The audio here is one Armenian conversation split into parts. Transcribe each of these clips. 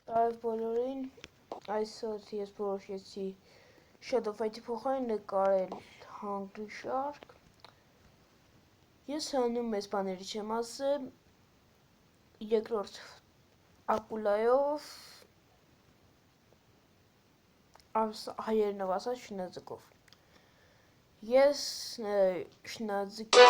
Տարև բոլորին, այսօր ես որոշեցի Shadow Fight-ի փոխարեն նկարել Hungry Shark։ Ես հանում մեծ բաների չեմ ասել, երկրորդ ակուլայով, հայերենով ասած շնաձկով։ Ես շնաձկի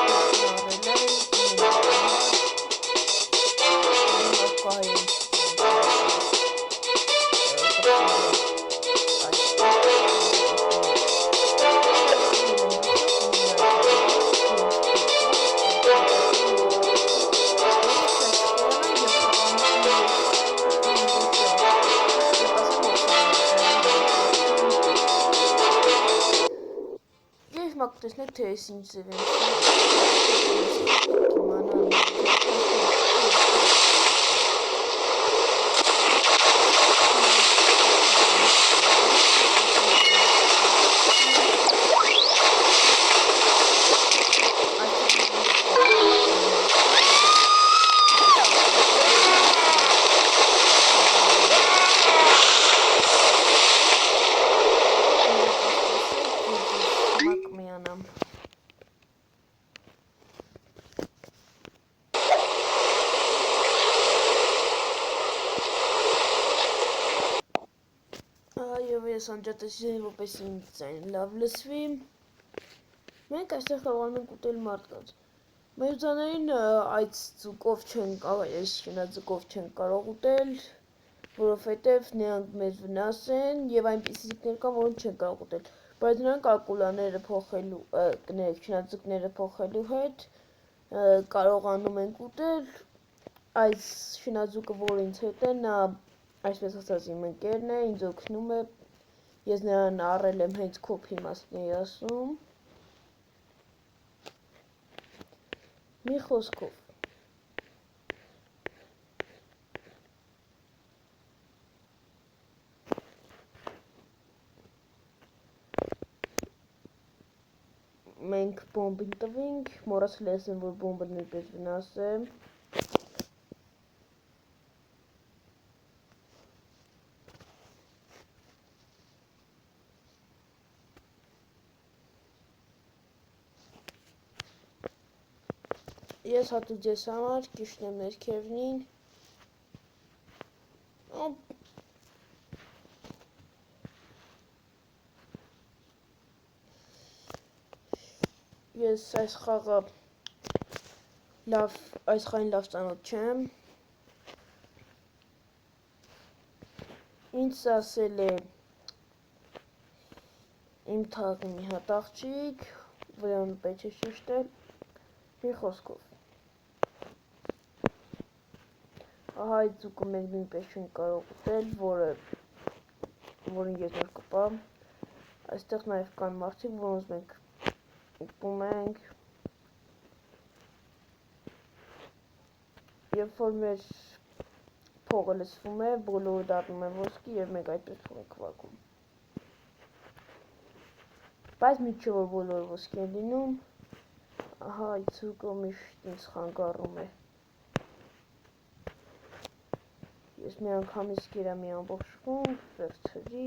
տեսնեք թե ես ինչ ձև եմ ես անջատեցի, որպես ինձ ձայն լավ լսվի։ Մենք այստեղ կարողանում ենք ուտել մարդկանց։ Մեծաներին այդ ձուկով չեն կարող, այս շնաձկով չեն կարող ուտել, որովհետև նրանք մեզ վնասեն եւ այնպիսի ձկներ կան, որոնք չեն կարող ուտել։ Բայց նրանք ակուլաները փոխելու, շնաձկները փոխելու հետ կարողանում ենք ուտել։ Այս շնաձուկը, որ ինձ հետ է, նա այսպես ասած իմ ընկերն է, ինձ օգնում է։ Ես նրան առել եմ հենց քոփի մասնիասում։ Մի խոսքով։ Մենք բոմբին տվինք, մոռացել եմ, որ բոմբը նույնպես վնաս է։ Ես հատուկ ձեզ համար կիշն եմ ներքևնին։ Ես այս խաղը այս խաղին լավ ծանոթ չեմ։ Ինձ ասել է իմ թաղի մի հատ աղջիկ, որը պետք է շեշտել, մի խոսքով։ Ահա այդ ձուկը մենք նույնպես չենք կարող ուտել, որին ես նոր կպա։ Այստեղ նաև կան մարդիկ, որոնց մենք ուտում ենք։ Երբ որ մեր փողը լսվում է, բոլորը դառնում են ոսկի եւ մենք այդպես փող ենք վարկում։ Բայց միշտ չէ որ բոլորը ոսկի են լինում։ Ահա այդ ձուկը միշտ ինձ խանգարում է։ Ես մի անգամից կերա մի ամբողջ խումբ, վերցրի։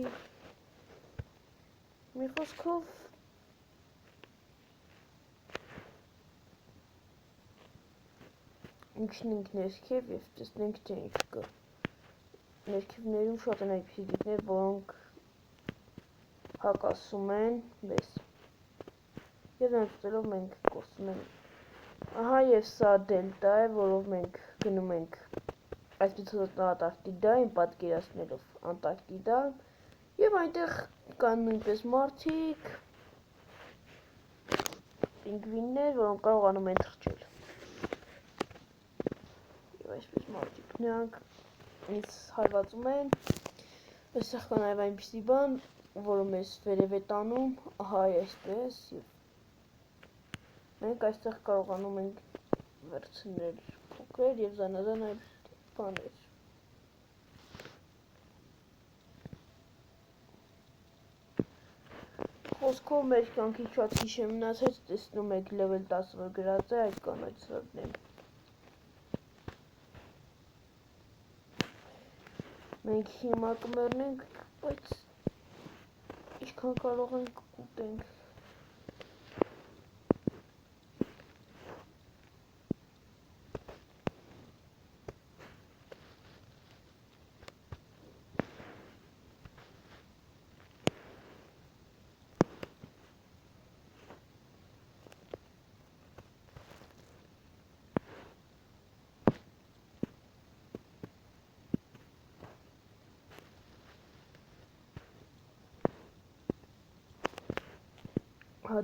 Մի խոսքով իջնենք ներքև եւ տեսնենք թե ինչ կա։ Ներքևներում շատ են այդպիսի ձկներ, որոնք հակասում են մեզ։ Եվ նրանց ուտելով մենք կորցնում ենք։ Ահա եւ սա դելտա է, որով մենք գնում ենք այսպես ասած Անտարկտիդային պատկերացնելով Անտարկտիդա եւ այնտեղ կան նույնպես մարդիկ, պինգվիններ, որոնք կարողանում են թռչել։ Եվ այսպես մարդիկ, նրանք ինձ հարվածում են։ Այստեղ կա նաեւ այնպիսի բան, որը մեզ վերև է տանում, ահա այսպես եւ մենք այստեղ կարողանում ենք վերցնել փոքր եւ զանազան այլ բաներ։ Խոսքով մեր կյանքի շատ քիչ է մնացած, տեսնում եք level 10 որ գրած է այդ կանաչ սրտն է։ Մենք հիմա կմեռնենք, բայց ինչքան կարող ենք կուտենք։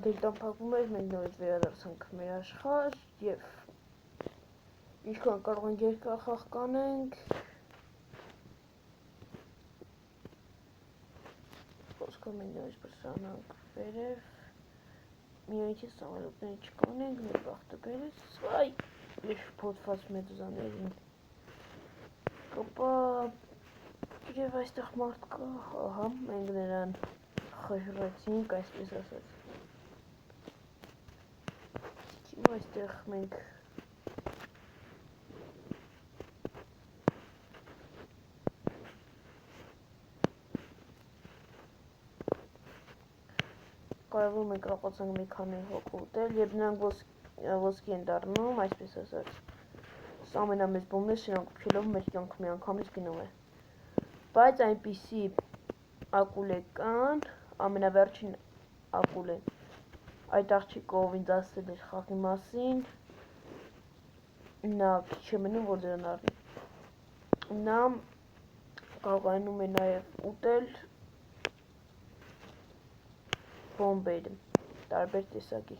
Դելտան փակվում էր, մենք նորից վերադարձանք մեր աշխարհ եւ ինչքան կարող ենք երկախախ կանենք։ Ոսկե մենք նորից բարձրանանք վերև։ Միայն թե սամոլոտներ չկանենք, մեր բախտը բերեց։ Այ, մեր փոթված մեդուզաներին կապա եւ այստեղ մարդ կա, ահա, մենք նրան խժռեցինք, այսպես ասած։ Այստեղ մենք կարևոր մենք կարողացանք մի քանի հոգ ուտել, երբ նրանք ոսկի են դառնում, այսպես ասած, սա ամենամեծ բոմբն է, սրանք ուտելով մեր կյանքը միանգամից գնում է։ Բայց այնպիսի ակուլե կան, ամենավերջին ակուլեն, այդ աղջիկը ով ինձ ասել էր խաղի մասին, նա քիչ է մնում որ դրան առնի։ Նա կարողանում է նաև ուտել բոմբեր, տարբեր տեսակի։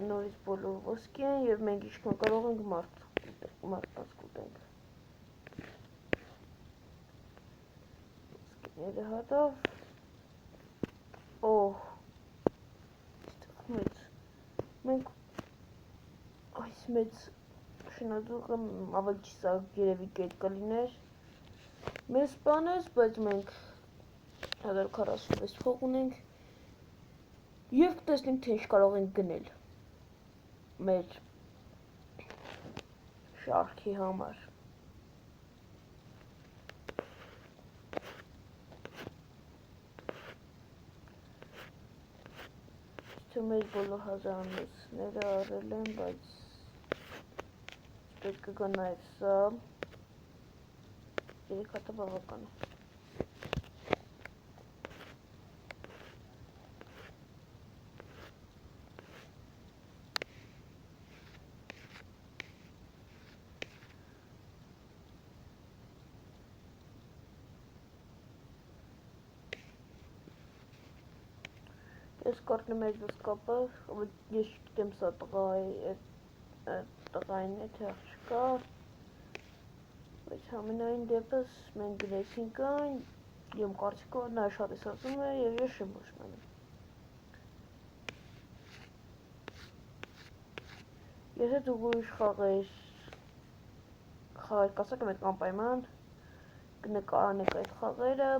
Նորից բոլոր ոսկի են և մենք ինչքան կարող ենք մարդկանց կուտենք։ Ոսկիները հատավ։ Օհ, այստեղ մեծ, մենք այս մեծ շնաձուկը ավելի չսա երևի կետ կլիներ։ Մեզ սպանեց, բայց մենք 1046 փող ունենք և կտեսնենք, թե ինչ կարող ենք գնել մեր շարքի համար։ Թե մեր բոլոր հազարանոցները առել են, բայց պետք կգա նաև սա, 3 հատը բավական է։ Ես կարդնեմ այդ վսկապը, ես չգիտեմ սա տղային է, թե աղջկա, բայց ամենայն դեպս մենք գնեցինք այն, եմ կարծիքով նա շատ է սազում է և ես շեմ ոչմանում։ Եթե դուք ուրիշ խաղեր կասեք մեկ անպայման, կնկարանեք այդ խաղերը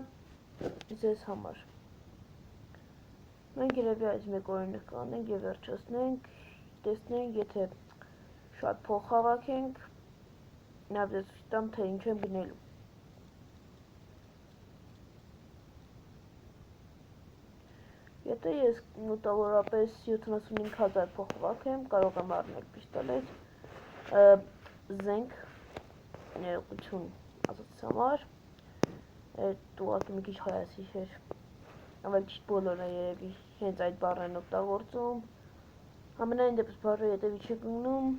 ձեզ համար։ Մենք երևի այս մեկ օրինը կանենք և վերջացնենք, տեսնենք, եթե շատ փող հավաքենք, նաև ձեզ ցույց տամ, թե ինչ եմ գնելու։ Եթե ես մոտավորապես 75000 փող հավաքեմ, կարող եմ առնել պիստոլետ, զենք, ներողություն ասածս համար, այդ ուղղակի մի քիչ հայացի էր, ավելի ճիշտ բոլորը երևի հենց այդ բառն են օգտագործում, ամենայն դեպս բառը հետևի չեք գնում,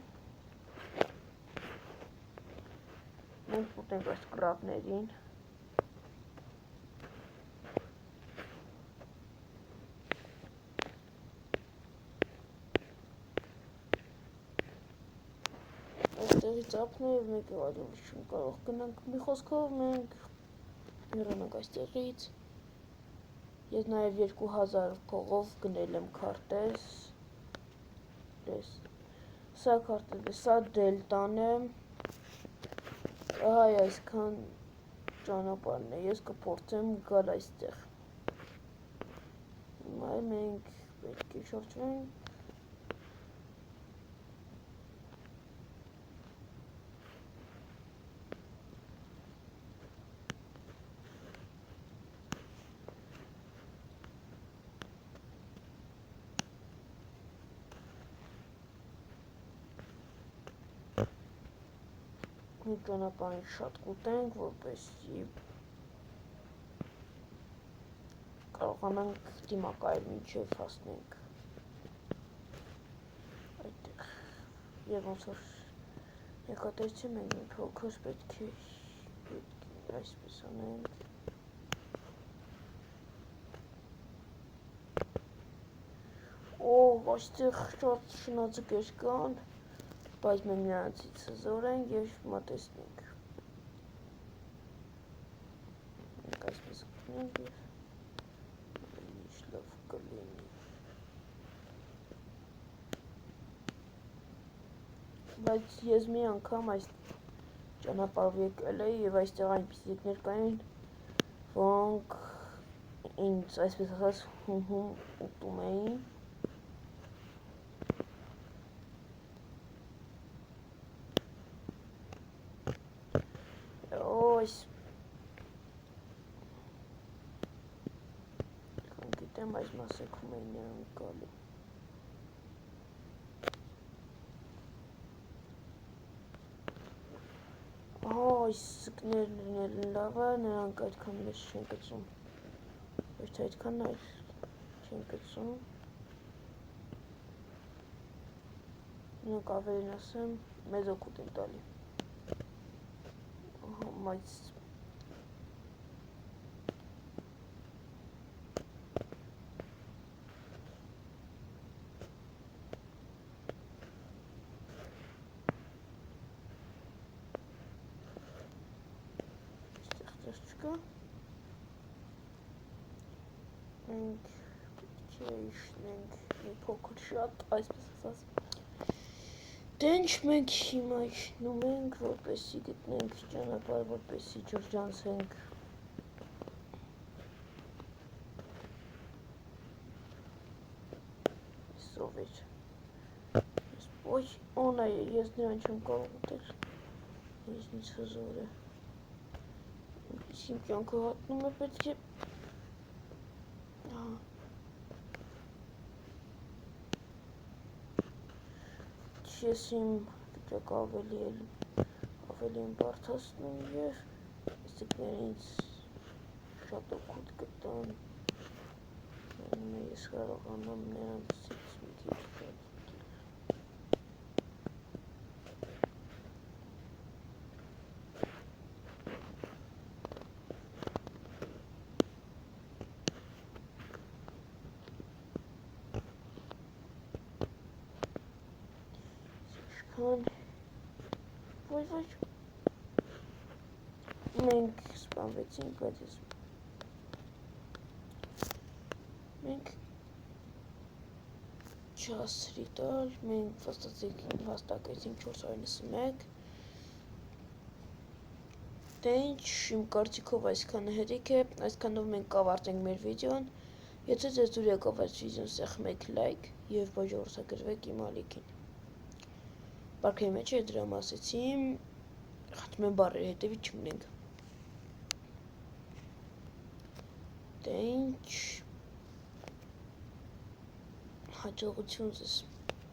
մենք ուտենք այս կրակներին։ Այստեղից ապն է և մենք այլևս չենք կարող գնանք, մի խոսքով մենք հեռանանք այստեղից։ Ես նաև 2000 փողով գնել եմ քարտեզ, սա քարտեզ է, սա դելտան է, ահա այսքան ճանապարհն է, ես կփորձեմ գալ այստեղ։ այ մենք պետք է շրջվենք մենք ճանապարհին շատ կուտենք, որպեսզի կարողանանք դիմակայել մինչև հասնենք այդտեղ եւ ոնց որ նկատեցի մենք մի փոքր պետք է այսպես անենք այստեղ շատ շնաձկեր կան բայց մենք նրանցից հզոր ենք եւ մոտեցնենք մենք այսպես կնենք եւ ինչ լավ կլինի բայց ես մի անգամ այս ճանապարհով եկել էի եւ այստեղ այնպիսի ձկներ կային որոնք ինձ այսպես ասած ուտում էին գիտեմ այս մասեքում էին նրանք գալու այս ձկներն էլ լավ է նրանք այդքան մեզ չեն կծում ոչ թե այդքան այլ չեն կծում նրանք ավելին ասեմ մեզ օգուտ են տալի բայց չկա մենք չիշնենք մի փոքր շատ այսպես ասած Տենչ մենք հիմա իջնում ենք, որպեսզի գտնենք ճանապարհ, որպեսզի շրջանցենք սովեր։ Ոչ, օնա ես նրան չեմ կարող ուտել։ Ես ինձ հզոր է։ Իմ կյանքը հատնում է պետք է ես իմ վիճակը ավելի եմ բարդացնում և ձկները ինձ շատ օգուտ կտան ես կարողանամ նրանցից մի քիչ ոչ մենք սպանվեցինք, բայց ես մենք չհասցրի տալ, մենք վաստակեցինք 491 Տենչ, իմ կարծիքով այսքանը հերիք է, այսքանով մենք կավարտենք մեր վիդեոն եթե ձեզ դուր եկավ այս վիդեոն սեղմեք լայք և բաժանորդագրվեք իմ ալիքին Պարքայի մեջ է դրամ ասեցի, խնդրում եմ բառերի հետևից չմնենք Տենչ հաջողություն ձեզ